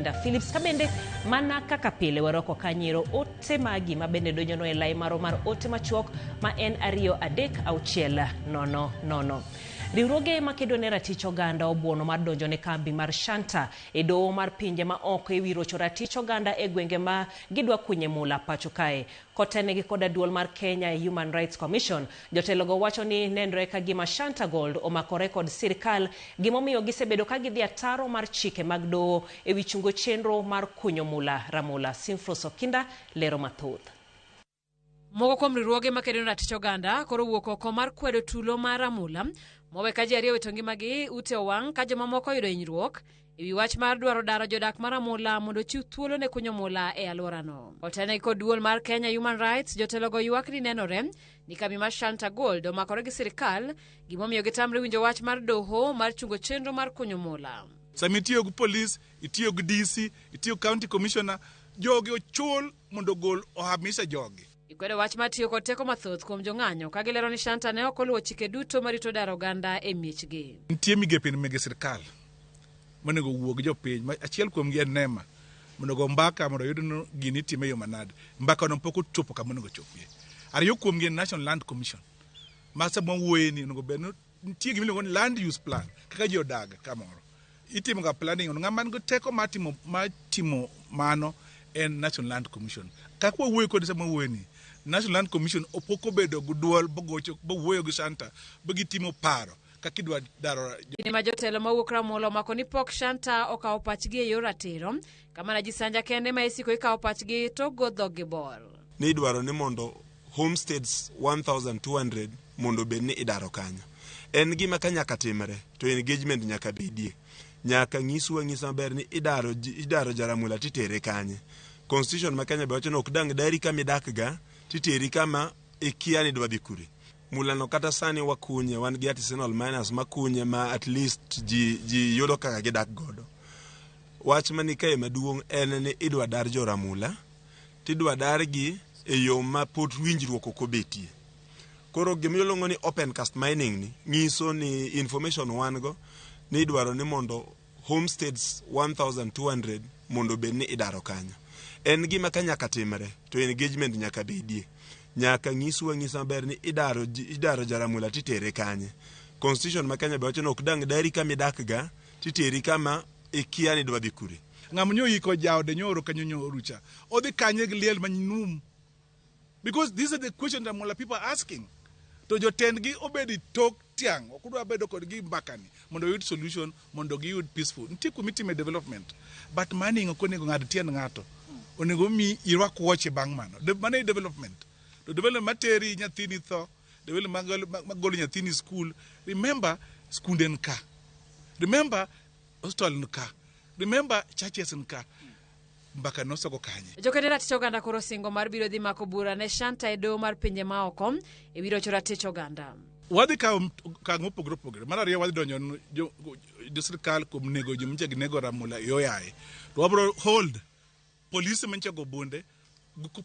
Linda Phillips kabende mana kaka pile waroko kanyiro ote magi mabende donjono e lai maro mar ote machuok ma en 23600. Riwruoge makedo ratich oganda obuono mar donjo ne kambi mar Shanta e doho mar pinje ma oko ewi rocho ratich oganda e gwenge ma gidwa kunye mula pacho kae. Kotenegi koda duol mar Kenya Human Rights Commission, jotelogo wacho ni nenre ka gima Shanta Gold omakore kod sirkal gimomiyo gisebedo ka gidhi ataro mar chike mag doho ewi chungo chenro mar kunyo mula ramula. Simfroso Kinda lero mathoth. Moko kuom riwruoge makedo ratich oganda koro wuok oko mar kwedo tulo mar ramula mowe ka ji ariyo wito ngimagi ute owang' ka joma moko yudo hinyruok ewi wach mar dwaro daro jodak mar ramula mondo chiw thuolo ne kunyo mula e alworano. Otenegi kod duol mar Kenya Human Rights, jotelogo ywak ni nenore ni kambi mar Shanta Gold omakore gi sirkal gimomiyo gitamre winjo wach mar doho mar chungo chenro mar kunyo mula. Sami itiyo gi polis, itiyo gi DC, itiyo gi county commissioner, jogi ochul mondo gol ohamisha jogi. Ikwedo wach matiyo kod teko mathoth kuom jong'anyo ka gilero ni Shanta ne ok oluwo chike duto marito daro oganda e miechgi. Nitie migepe mege sirkal monego wuog jopiny, achiel kuom gi en NEMA mondo go mbaka mondo yud no gini time yo manade. Mbaka no pok ochopo kama onego chopie. Ariyo kuom gi National Land Commission. Masa mwuoye ni onego bed nitie gimiluongo ni land use plan kaka ji odag kamoro. Itimo ga planning ono ng'ama go teko matimo mano en National Land Commission. Kakwa wuoye kod sama wuoye ni National Land Commission opoko bedo guduol bogocho bowuoyo gi Shanta bogitimo paro kakidwa daro ni majotelo mawuok ramula omako ni pok Shanta okawo pachgi e yor ratiro kama na jisanja kende ma isiko ikawo pachgi to godho gi bor. Ni dwaro ni mondo homesteads 1200 mondo bed ni idaro kanyo. En gima ka nyaka timre to engagement nyaka bedie. Nyaka ng'iswa maber ni idaro jaramula titere kanye. Constitution ma Kenya bewacho no ok dang dari kama idakga titeri kama ikia ni dwa dhi kure. Mulano kata sani wakunye wan gi artisanal miners makunye ma at least ji yudo kaka gidak godo. Wach mani kae maduong' en ni idwa dar joramula tidwa dargi e yo ma pod winjruok ok obetie. Koro gimiluongo ni open cast mining ni nyiso ni information wan go ni idwaro ni mondo homesteads 1200 mondo bed ni idaro kanyo. En gima ka nyaka timre to engagement nyaka bedie. Nyaka ng'iswa maber ni idaro jaramula titere kanye. Constitution ma Kenya bewacho no ok dang dari kama idakga titeri kama ikia ni dwa dhi kure. Ng'amnyo yiko jaode nyoro kanyo nyorucha. Odhi kanye gi liel manyinum. Because these are the questions that Mula people are asking. To jotendgi obedi tok tiang, okudwa bedo kod gi mbakani mondo yud solution, mondo gi yud peaceful. Nitie kumitime development. But mining ok onego ng'ad tien ng'ato. Onego mi irwak wuoche bang' mano. Mano e development. To development materi nyathini tho, development magolo nyathini school. Remember skunde nka. Remember hostel nka. Remember churches nka. Mbaka nosogo kanye. Jokede ratich oganda koro singo mar biro dhi mako bura ne Shanta e doho mar pinje ma oko e biro cho ratich oganda. Wadhi ka mopogore. Mar ariyo wadhi donjo jo sirkal kuom nego jomche gi nego ramula yoyaye. To wabro hold police mencha go bunde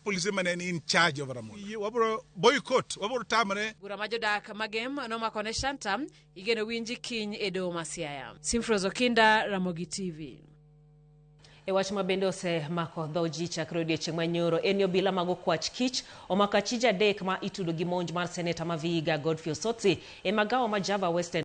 polisi mane ni in charge of ramula. Wabro boycott, wabro tamre. Bura majodak magem nomako ne Shanta igeno winji kiny e doho ma Siaya. Simfroso Kinda, Ramogi TV. E wach mabende osemako dho ji chakre odiechieng' manyoro en obila mag okwach kich omako achije adek ma itudo gi monj mar seneta ma Vihiga Godfrey Osotsi e magawa ma Java Western